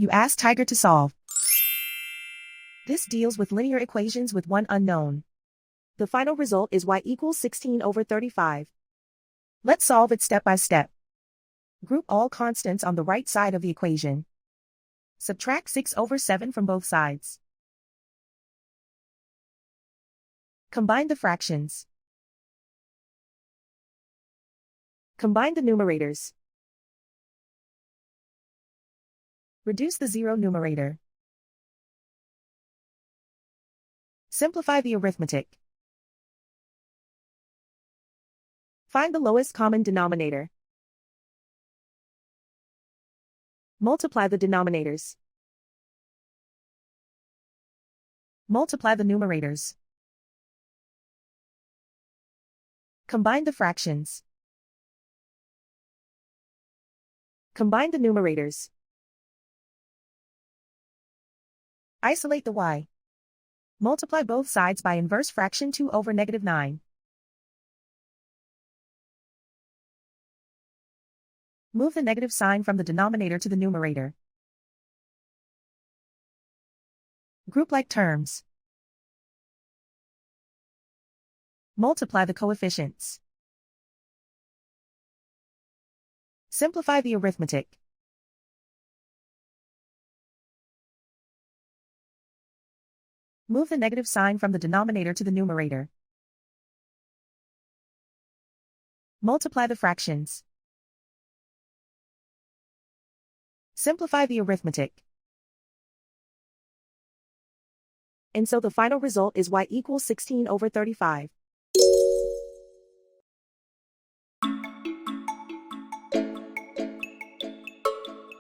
You ask Tiger to solve. This deals with linear equations with one unknown. The final result is y equals 16/35. Let's solve it step by step. Group all constants on the right side of the equation. Subtract 6/7 from both sides. Combine the fractions. Combine the numerators. Reduce the zero numerator. Simplify the arithmetic. Find the lowest common denominator. Multiply the denominators. Multiply the numerators. Combine the fractions. Combine the numerators. Isolate the y. Multiply both sides by inverse fraction 2/9. Move the negative sign from the denominator to the numerator. Group like terms. Multiply the coefficients. Simplify the arithmetic. Move the negative sign from the denominator to the numerator. Multiply the fractions. Simplify the arithmetic. And so the final result is y equals 16/35.